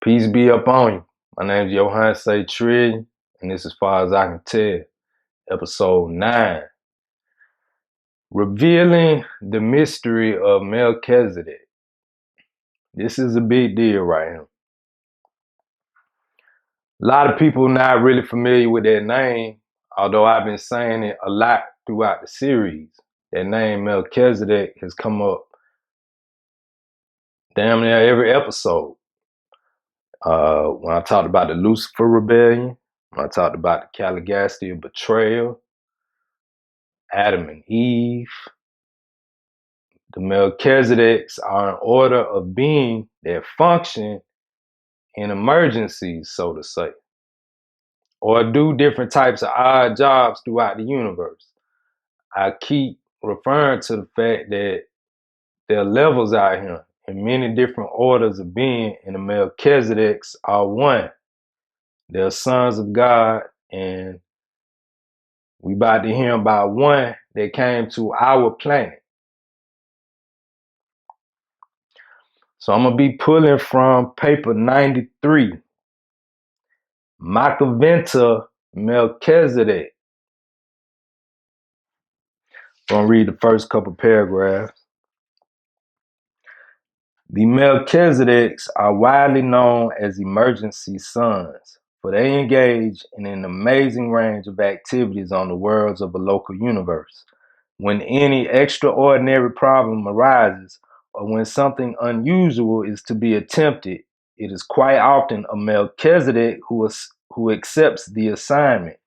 Peace be up on you. My name's Johann Say Trillion, and this is As Far As I Can Tell, episode 9. Revealing the mystery of Melchizedek. This is a big deal right here. A lot of people not really familiar with that name, although I've been saying it a lot throughout the series. That name Melchizedek has come up damn near every episode. When I talked about the Lucifer rebellion, when I talked about the Caligastia betrayal, Adam and Eve. The Melchizedeks are an order of being that function in emergencies, so to say, or do different types of odd jobs throughout the universe. I keep referring to the fact that there are levels out here and many different orders of being, and the Melchizedeks are one. They're sons of God, and we about to hear about one that came to our planet. So I'm going to be pulling from paper 93, Makaventa Melchizedek. I'm going to read the first couple paragraphs. The Melchizedeks are widely known as emergency sons, for they engage in an amazing range of activities on the worlds of a local universe. When any extraordinary problem arises, or when something unusual is to be attempted, it is quite often a Melchizedek who accepts the assignment.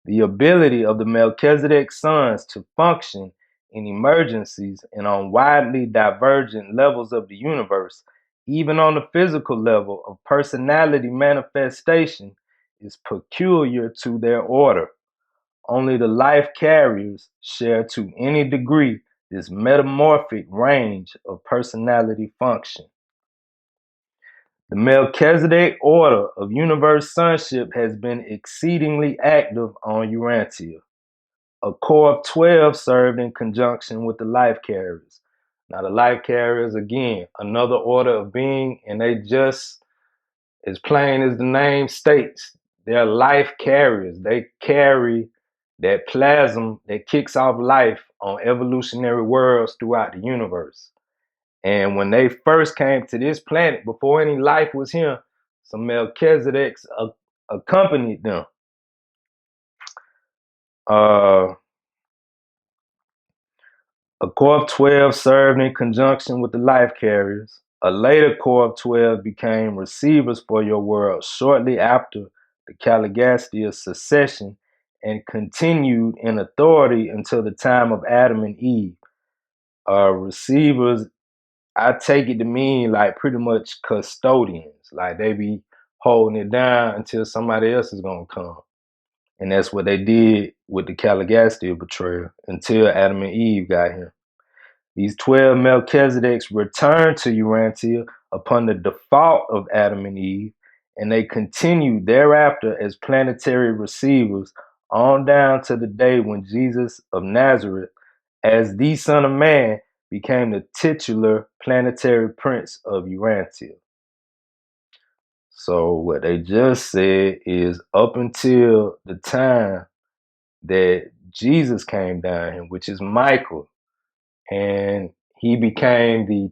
The ability of the Melchizedek sons to function in emergencies and on widely divergent levels of the universe, even on the physical level of personality manifestation, is peculiar to their order. Only the life carriers share to any degree this metamorphic range of personality function. The Melchizedek order of universe sonship has been exceedingly active on Urantia. A core of 12 served in conjunction with the life carriers. Now, the life carriers, again, another order of being, and they just, as plain as the name states, they're life carriers. They carry that plasm that kicks off life on evolutionary worlds throughout the universe. And when they first came to this planet, before any life was here, some Melchizedeks accompanied them. A core of 12 served in conjunction with the life carriers. A later core of 12 became receivers for your world shortly after the Caligastia secession and continued in authority until the time of Adam and Eve. Receivers, I take it to mean like pretty much custodians, like they be holding it down until somebody else is gonna come. And that's what they did with the Caligastia betrayal until Adam and Eve got here. These 12 Melchizedeks returned to Urantia upon the default of Adam and Eve, and they continued thereafter as planetary receivers on down to the day when Jesus of Nazareth, as the Son of Man, became the titular planetary prince of Urantia. So what they just said is up until the time that Jesus came down here, which is Michael, and he became the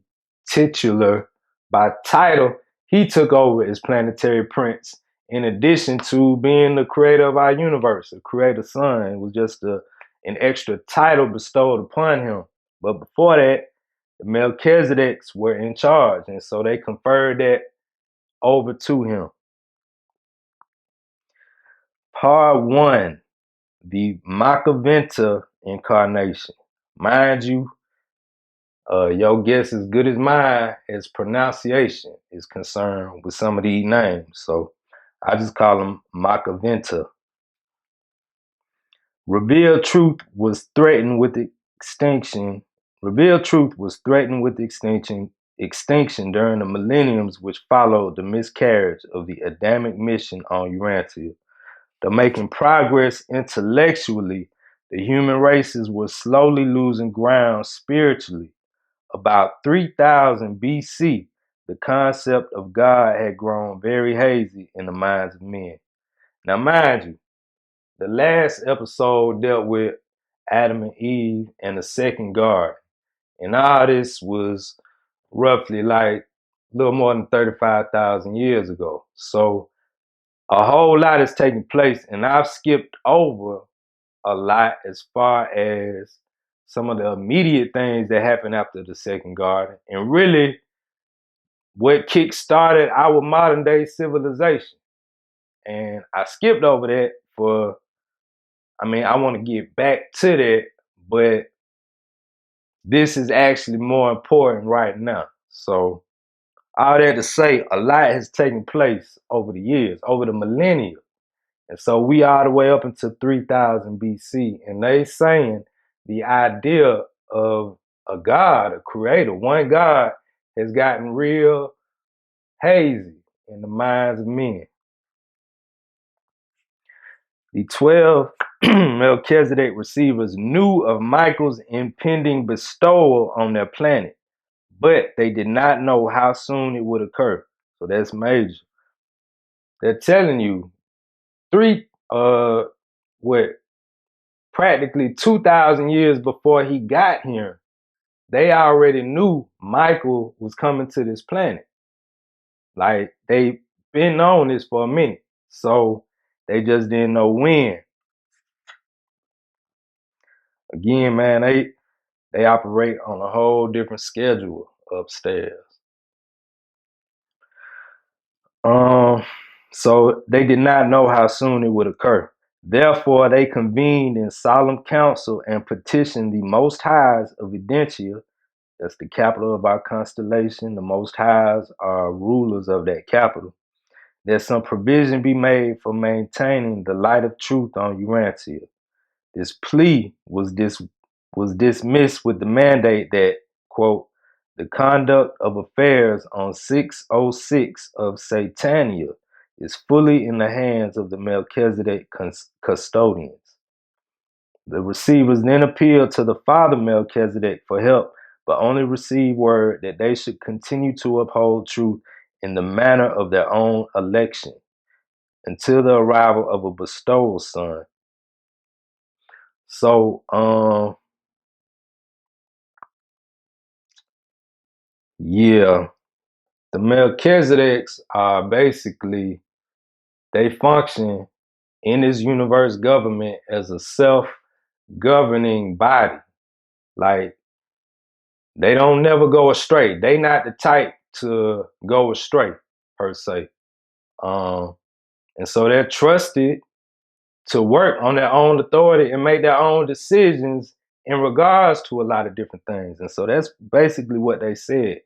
titular by title. He took over as planetary prince in addition to being the creator of our universe, the creator son. It was just an extra title bestowed upon him. But before that, the Melchizedeks were in charge, and so they conferred that over to him. Part 1, the Makaventa incarnation. Mind you, your guess as good as mine as pronunciation is concerned with some of these names. So I just call them Makaventa. Revealed truth was threatened with extinction. Revealed truth was threatened with extinction during the millenniums which followed the miscarriage of the Adamic mission on Urantia. Though making progress intellectually, the human races were slowly losing ground spiritually. About 3000 BC, the concept of God had grown very hazy in the minds of men. Now, mind you, the last episode dealt with Adam and Eve and the second garden. And all this was roughly like a little more than 35,000 years ago. So a whole lot is taking place, and I've skipped over a lot as far as some of the immediate things that happened after the second garden, and really what kick-started our modern day civilization. And I skipped over that I want to get back to that, but this is actually more important right now. So all that to say, a lot has taken place over the years, over the millennia. And so we all the way up into 3000 BC. And they saying the idea of a God, a creator, one God, has gotten real hazy in the minds of men. The 12 Melchizedek receivers knew of Michael's impending bestowal on their planet, but they did not know how soon it would occur. So that's major. They're telling you three, what, practically 2,000 years before he got here, they already knew Michael was coming to this planet. Like, they been on this for a minute. So they just didn't know when. Again, man, they operate on a whole different schedule upstairs. So they did not know how soon it would occur. Therefore, they convened in solemn council and petitioned the Most Highs of Edentia. That's the capital of our constellation. The Most Highs are rulers of that capital. That some provision be made for maintaining the light of truth on Urantia. This plea was dismissed with the mandate that, quote, the conduct of affairs on 606 of Satania is fully in the hands of the Melchizedek custodians. The receivers then appealed to the father Melchizedek for help, but only received word that they should continue to uphold truth in the manner of their own election until the arrival of a bestowal son. So, yeah, the Melchizedeks are basically, they function in this universe government as a self-governing body. Like, they don't never go astray. They not the type to go astray, per se. Um, and so they're trusted to work on their own authority and make their own decisions in regards to a lot of different things. And so that's basically what they said.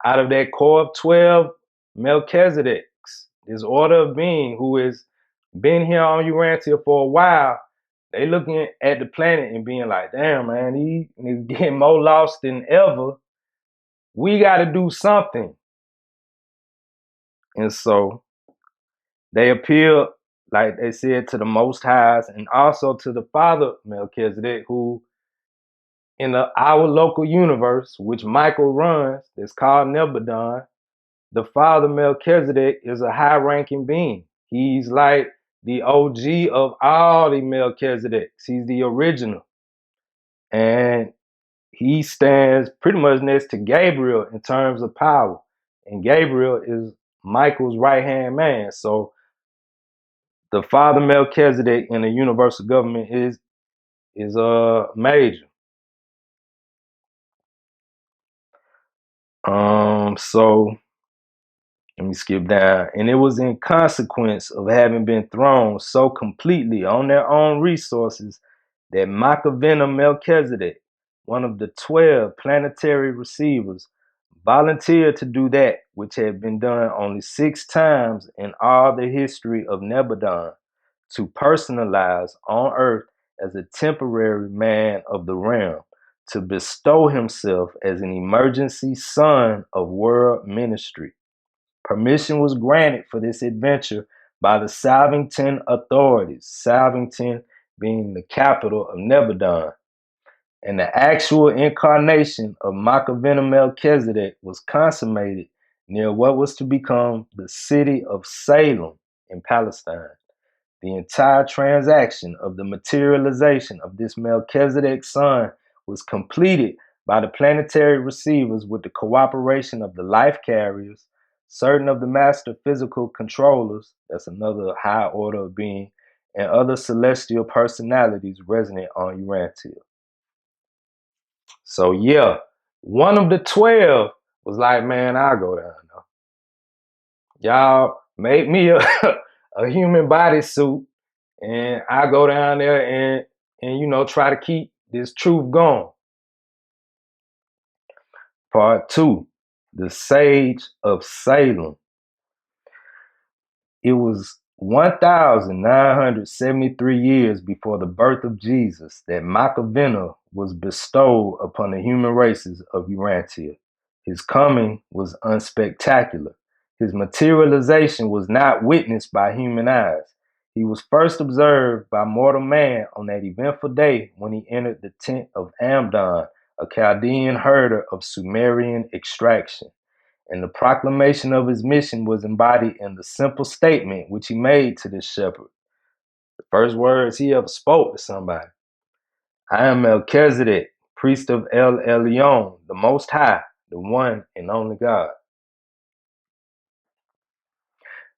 Out of that core of 12 Melchizedeks, this order of being who has been here on Urantia for a while, they looking at the planet and being like, damn, man, he getting more lost than ever. We got to do something. And so they appeal, like they said, to the Most Highs and also to the Father Melchizedek, who in our local universe, which Michael runs, that's called Nebadon, the Father Melchizedek is a high-ranking being. He's like the OG of all the Melchizedeks. He's the original. And he stands pretty much next to Gabriel in terms of power. And Gabriel is Michael's right-hand man. So the Father Melchizedek in the universal government is major. So let me skip down. And it was in consequence of having been thrown so completely on their own resources that Machiavenna Melchizedek, one of the 12 planetary receivers, volunteered to do that which had been done only 6 times in all the history of Nebadon, to personalize on earth as a temporary man of the realm, to bestow himself as an emergency son of world ministry. Permission was granted for this adventure by the Salvington authorities, Salvington being the capital of Nebadon. And the actual incarnation of Machiavenna Melchizedek was consummated near what was to become the city of Salem in Palestine. The entire transaction of the materialization of this Melchizedek son was completed by the planetary receivers with the cooperation of the life carriers, certain of the master physical controllers, that's another high order of being, and other celestial personalities resident on Urantia. So yeah, one of the 12 was like, man, I'll go down there. Y'all make me a, a human bodysuit and I go down there and try to keep this truth going. Part two, the Sage of Salem. It was 1,973 years before the birth of Jesus that Machiavelli was bestowed upon the human races of Urantia. His coming was unspectacular. His materialization was not witnessed by human eyes. He was first observed by mortal man on that eventful day when he entered the tent of Amdon, a Chaldean herder of Sumerian extraction, and the proclamation of his mission was embodied in the simple statement which he made to this shepherd. The first words he ever spoke to somebody: I am Melchizedek, priest of El Elyon, the Most High, the one and only God.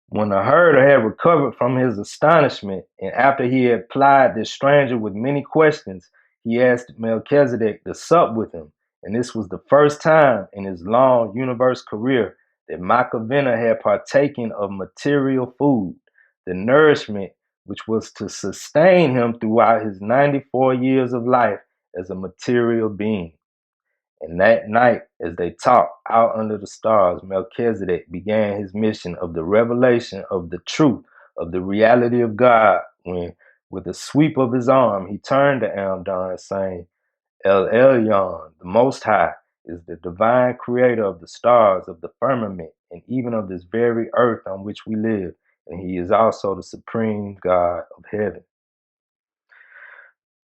When the herder had recovered from his astonishment, and after he had plied this stranger with many questions, he asked Melchizedek to sup with him, and this was the first time in his long universe career that Machiavelli had partaken of material food, the nourishment which was to sustain him throughout his 94 years of life as a material being. And that night, as they talked out under the stars, Melchizedek began his mission of the revelation of the truth of the reality of God when, with a sweep of his arm, he turned to Amdon, saying, El Elyon, the Most High, is the divine creator of the stars, of the firmament, and even of this very earth on which we live, and he is also the supreme God of heaven.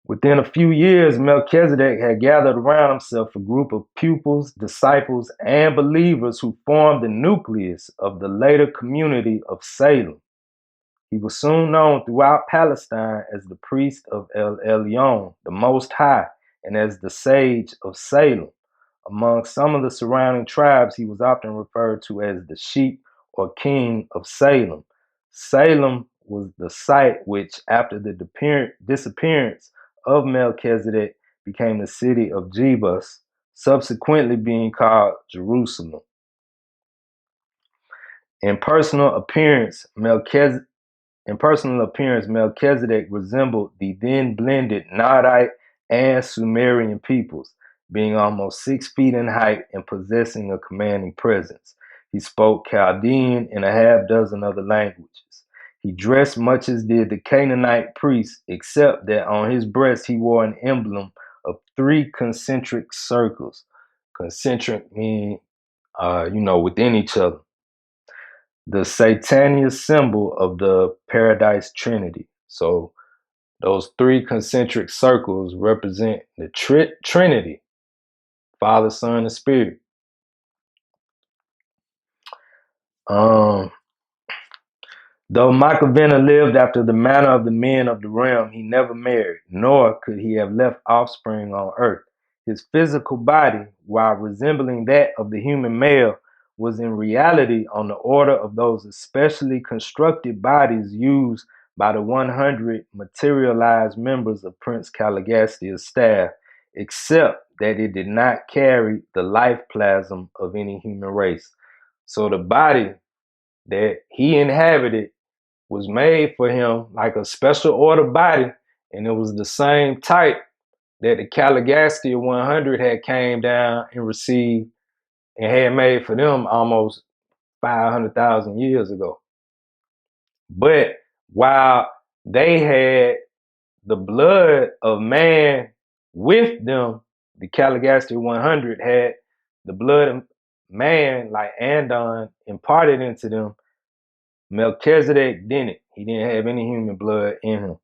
Within a few years, Melchizedek had gathered around himself a group of pupils, disciples, and believers who formed the nucleus of the later community of Salem. He was soon known throughout Palestine as the priest of El Elyon, the Most High, and as the Sage of Salem. Among some of the surrounding tribes, he was often referred to as the Sheep or King of Salem. Salem was the site which, after the disappearance of Melchizedek, became the city of Jebus, subsequently being called Jerusalem. In personal appearance, Melchizedek resembled the then blended Nardite and Sumerian peoples, being almost 6 feet in height and possessing a commanding presence. He spoke Chaldean and a half dozen other languages. He dressed much as did the Canaanite priests, except that on his breast he wore an emblem of 3 concentric circles. Concentric meaning, within each other. The Satanic symbol of the Paradise Trinity. So those 3 concentric circles represent the Trinity, Father, Son, and Spirit. Um, Though Machiavelli lived after the manner of the men of the realm, he never married, nor could he have left offspring on earth. His physical body, while resembling that of the human male, was in reality on the order of those especially constructed bodies used by the 100 materialized members of Prince Caligastia's staff, except that it did not carry the life plasm of any human race. So the body that he inhabited was made for him like a special order body, and it was the same type that the Caligastia 100 had came down and received and had made for them almost 500,000 years ago. But while they had the blood of man with them, the Caligastia 100 had the blood of man, like Andon, imparted into them. Melchizedek didn't. He didn't have any human blood in him.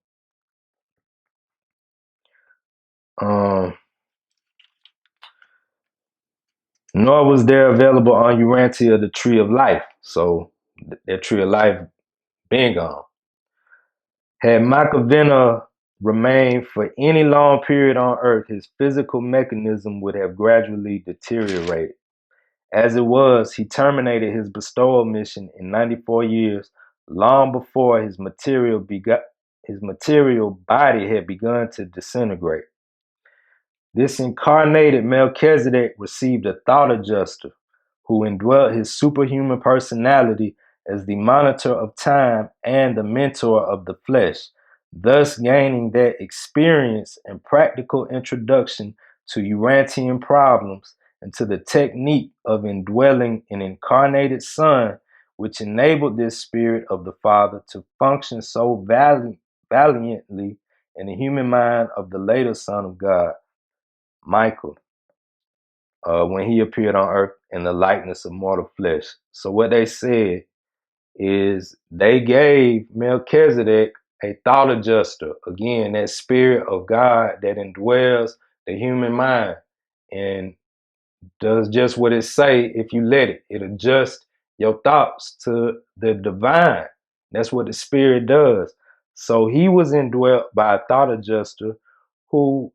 Um, Nor was there available on Urantia the tree of life. So that tree of life being gone. Had Makavena remained for any long period on Earth, his physical mechanism would have gradually deteriorated. As it was, he terminated his bestowal mission in 94 years, long before his material body had begun to disintegrate. This incarnated Melchizedek received a thought adjuster who indwelt his superhuman personality as the monitor of time and the mentor of the flesh, thus gaining that experience and practical introduction to Urantian problems and to the technique of indwelling an incarnated son, which enabled this spirit of the Father to function so valiantly in the human mind of the later Son of God, Michael, when he appeared on earth in the likeness of mortal flesh. So what they said is they gave Melchizedek a thought adjuster. Again, that spirit of God that indwells the human mind and does just what it say if you let it. It adjusts your thoughts to the divine. That's what the spirit does. So he was indwelt by a thought adjuster who,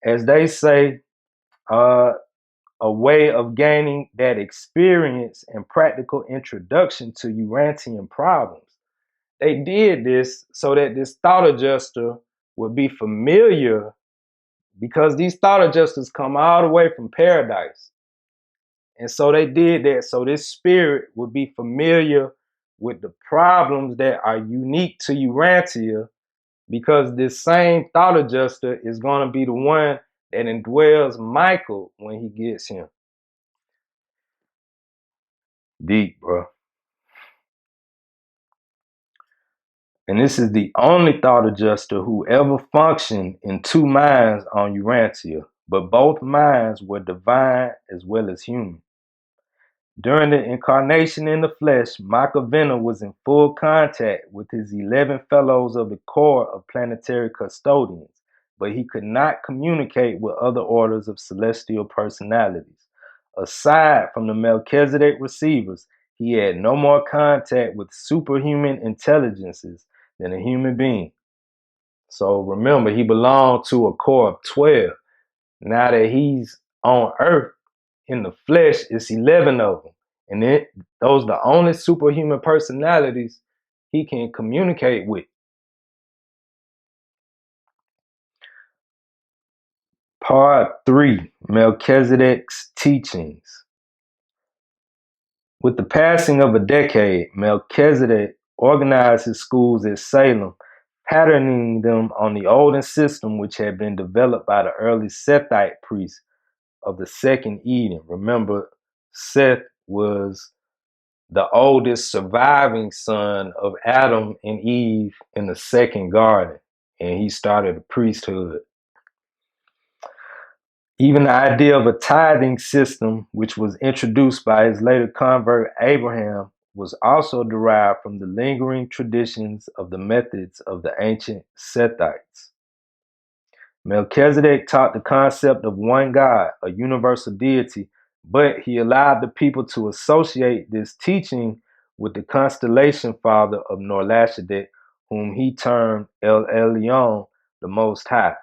as they say, uh, a way of gaining that experience and practical introduction to Urantian problems. They did this so that this thought adjuster would be familiar because these thought adjusters come all the way from paradise. And so they did that so this spirit would be familiar with the problems that are unique to Urantia because this same thought adjuster is going to be the one that indwells Michael when he gets him. Deep, bro. And this is the only thought adjuster who ever functioned in two minds on Urantia, but both minds were divine as well as human. During the incarnation in the flesh, Makavena was in full contact with his 11 fellows of the Corps of Planetary Custodians, but he could not communicate with other orders of celestial personalities. Aside from the Melchizedek receivers, he had no more contact with superhuman intelligences than a human being. So remember, he belonged to a Corps of 12. Now that he's on Earth, in the flesh, it's 11 of them. And those are the only superhuman personalities he can communicate with. Part 3, Melchizedek's teachings. With the passing of a decade, Melchizedek organized his schools at Salem, patterning them on the olden system which had been developed by the early Sethite priests of the second Eden. Remember, Seth was the oldest surviving son of Adam and Eve in the second garden, and he started a priesthood. Even the idea of a tithing system, which was introduced by his later convert Abraham, was also derived from the lingering traditions of the methods of the ancient Sethites. Melchizedek taught the concept of one God, a universal deity, but he allowed the people to associate this teaching with the constellation father of Melchizedek, whom he termed El Elyon, the Most High.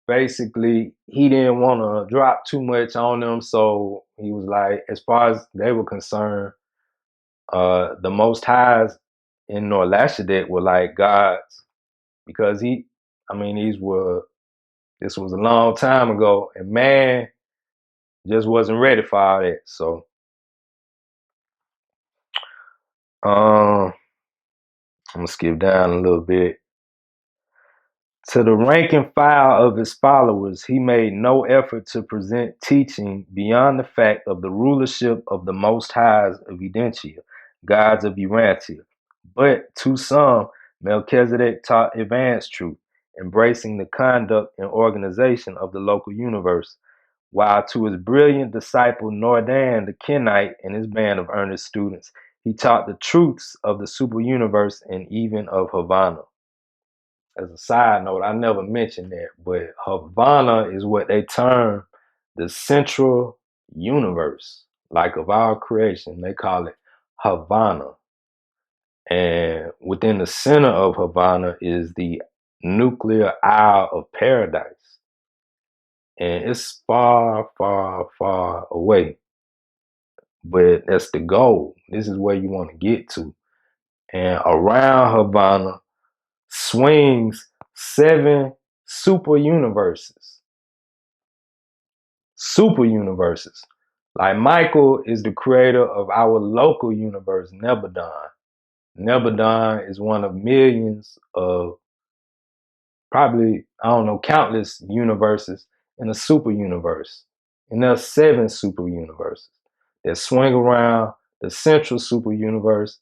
Basically, he didn't want to drop too much on them, so he was like, as far as they were concerned, the Most Highs in Melchizedek were like gods because this was a long time ago, and man just wasn't ready for all that. So, I'm gonna skip down a little bit. To the rank and file of his followers, he made no effort to present teaching beyond the fact of the rulership of the Most Highs of Edentia, gods of Urantia. But to some, Melchizedek taught advanced truth, embracing the conduct and organization of the local universe, while to his brilliant disciple Nordan the Kenite and his band of earnest students, he taught the truths of the super universe and even of Havana. As a side note, I never mentioned that, but Havana is what they term the central universe, like of our creation. They call it Havana. And within the center of Havana is the nuclear isle of paradise. And it's far, far, far away. But that's the goal. This is where you want to get to. And around Havana swings 7 super universes. Super universes. Like Michael is the creator of our local universe, Nebadon. Nebadon is one of millions of probably, I don't know, countless universes in a super universe. And there are 7 super universes that swing around the central super universe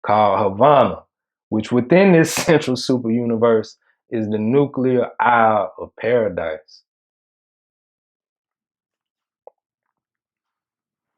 called Havana, which within this central super universe is the nuclear isle of paradise.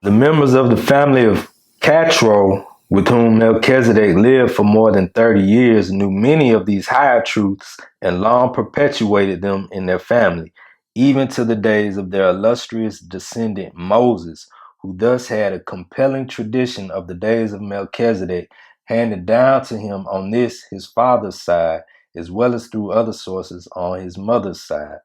The members of the family of Catro, with whom Melchizedek lived for more than 30 years, knew many of these higher truths and long perpetuated them in their family, even to the days of their illustrious descendant Moses, who thus had a compelling tradition of the days of Melchizedek handed down to him on this, his father's side, as well as through other sources on his mother's side.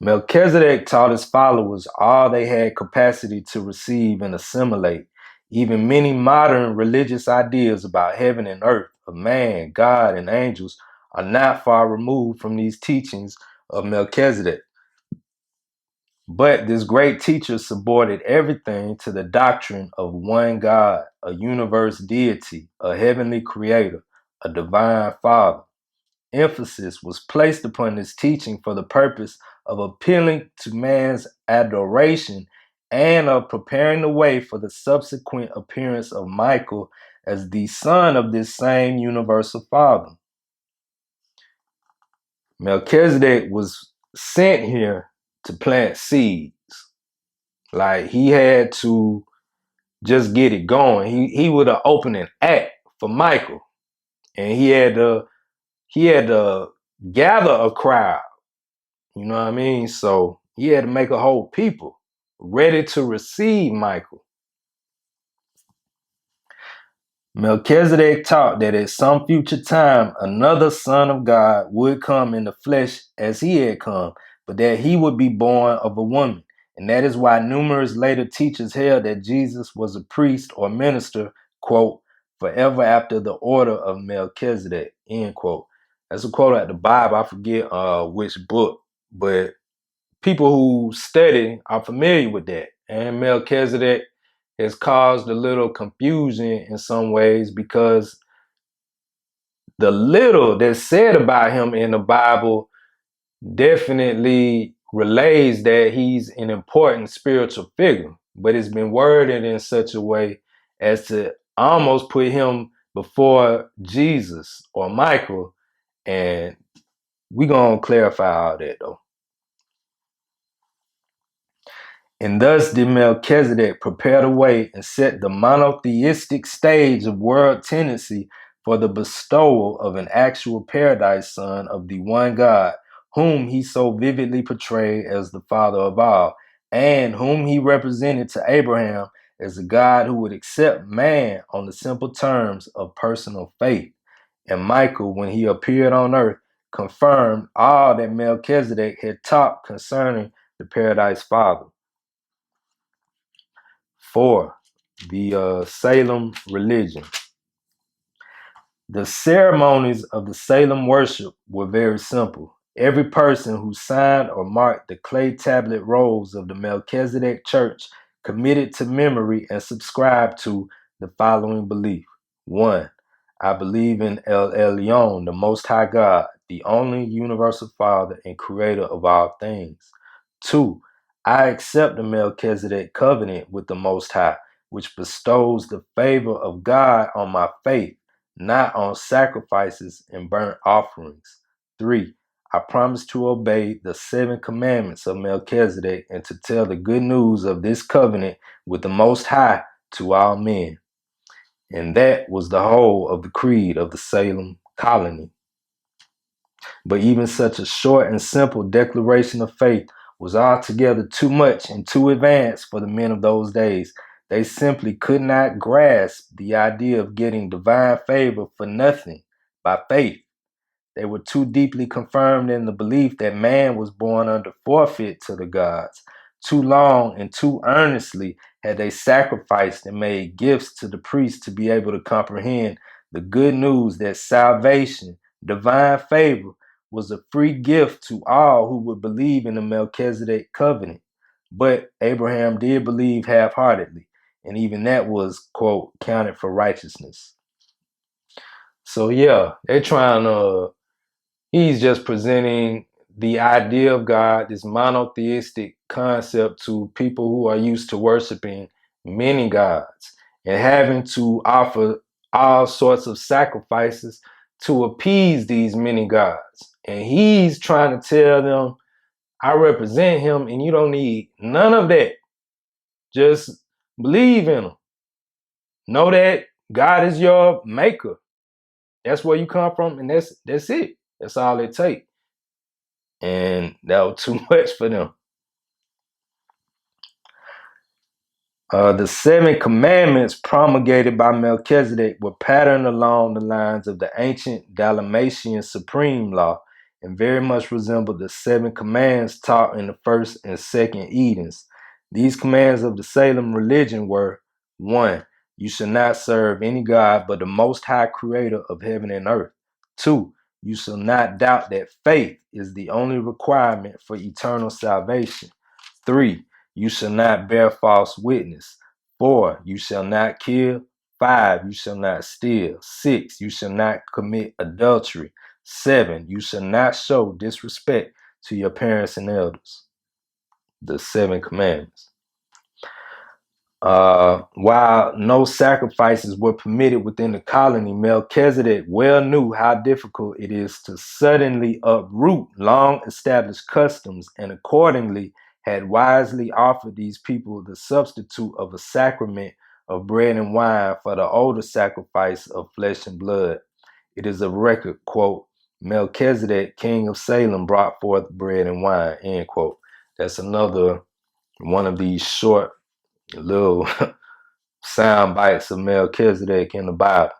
Melchizedek taught his followers all they had capacity to receive and assimilate. Even many modern religious ideas about heaven and earth, of man, God, and angels are not far removed from these teachings of Melchizedek. But this great teacher subordinated everything to the doctrine of one God, a universe deity, a heavenly creator, a divine father. Emphasis was placed upon this teaching for the purpose of appealing to man's adoration and of preparing the way for the subsequent appearance of Michael as the son of this same universal father. Melchizedek was sent here to plant seeds. Like he had to just get it going. He would have opened an act for Michael, and he had to gather a crowd. You know what I mean? So he had to make a whole people ready to receive Michael. Melchizedek taught that at some future time, another son of God would come in the flesh as he had come, but that he would be born of a woman. And that is why numerous later teachers held that Jesus was a priest or minister, quote, forever after the order of Melchizedek, end quote. That's a quote out the Bible. I forget which book, but people who study are familiar with that. And Melchizedek has caused a little confusion in some ways because the little that's said about him in the Bible definitely relays that he's an important spiritual figure, but it's been worded in such a way as to almost put him before Jesus or Michael. And we're going to clarify all that though. And thus did Melchizedek prepare the way and set the monotheistic stage of world tendency for the bestowal of an actual paradise son of the one God, whom he so vividly portrayed as the father of all, and whom he represented to Abraham as a God who would accept man on the simple terms of personal faith. And Michael, when he appeared on earth, confirmed all that Melchizedek had taught concerning the paradise father. 4. The Salem religion. The ceremonies of the Salem worship were very simple. Every person who signed or marked the clay tablet rolls of the Melchizedek church committed to memory and subscribed to the following belief. 1. I believe in El Elyon, the Most High God, the only universal Father and creator of all things. 2. I accept the Melchizedek covenant with the Most High, which bestows the favor of God on my faith, not on sacrifices and burnt offerings. 3. I promise to obey the 7 commandments of Melchizedek and to tell the good news of this covenant with the Most High to all men. And that was the whole of the creed of the Salem colony. But even such a short and simple declaration of faith was altogether too much and too advanced for the men of those days. They simply could not grasp the idea of getting divine favor for nothing by faith. They were too deeply confirmed in the belief that man was born under forfeit to the gods. Too long and too earnestly had they sacrificed and made gifts to the priests to be able to comprehend the good news that salvation, divine favor, was a free gift to all who would believe in the Melchizedek covenant. But Abraham did believe half-heartedly, and even that was, quote, counted for righteousness. So yeah, they're trying to he's just presenting the idea of God, this monotheistic concept, to people who are used to worshiping many gods and having to offer all sorts of sacrifices to appease these many gods. And he's trying to tell them, I represent him and you don't need none of that. Just believe in him. Know that God is your maker. That's where you come from, and that's it. That's all it takes. And that was too much for them. The 7 commandments promulgated by Melchizedek were patterned along the lines of the ancient Dalmatian supreme law and very much resembled the 7 commands taught in the first and second Edens. These commands of the Salem religion were: 1. You shall not serve any god but the Most High Creator of heaven and earth. 2. You shall not doubt that faith is the only requirement for eternal salvation. 3. You shall not bear false witness. 4. You shall not kill. 5. You shall not steal. 6. You shall not commit adultery. 7. You shall not show disrespect to your parents and elders. The 7 commandments. While no sacrifices were permitted within the colony, Melchizedek well knew how difficult it is to suddenly uproot long established customs, and accordingly had wisely offered these people the substitute of a sacrament of bread and wine for the older sacrifice of flesh and blood. It is a record, quote, Melchizedek, king of Salem, brought forth bread and wine, end quote. That's another one of these short little sound bites of Melchizedek in the Bible.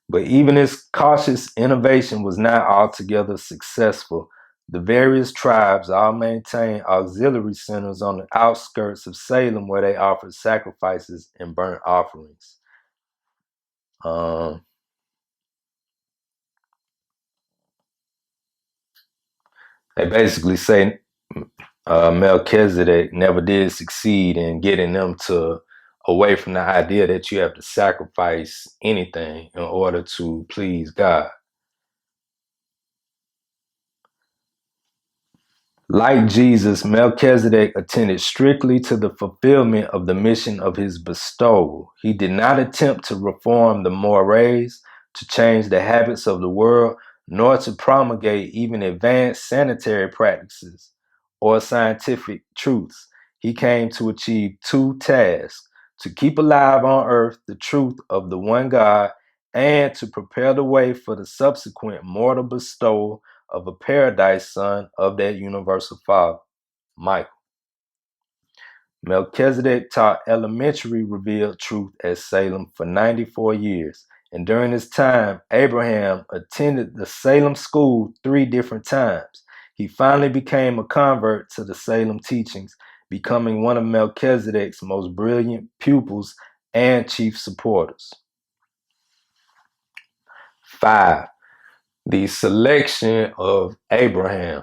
But even this cautious innovation was not altogether successful. The various tribes all maintained auxiliary centers on the outskirts of Salem where they offered sacrifices and burnt offerings. They basically say Melchizedek never did succeed in getting them to away from the idea that you have to sacrifice anything in order to please God. Like Jesus, Melchizedek attended strictly to the fulfillment of the mission of his bestowal. He did not attempt to reform the mores, to change the habits of the world, nor to promulgate even advanced sanitary practices or scientific truths. He came to achieve 2 tasks: to keep alive on earth the truth of the one God, and to prepare the way for the subsequent mortal bestowal of a paradise son of that universal father, Michael. Melchizedek taught elementary revealed truth at Salem for 94 years, and during this time, Abraham attended the Salem school 3 different times. He finally became a convert to the Salem teachings, becoming one of Melchizedek's most brilliant pupils and chief supporters. 5. The selection of Abraham.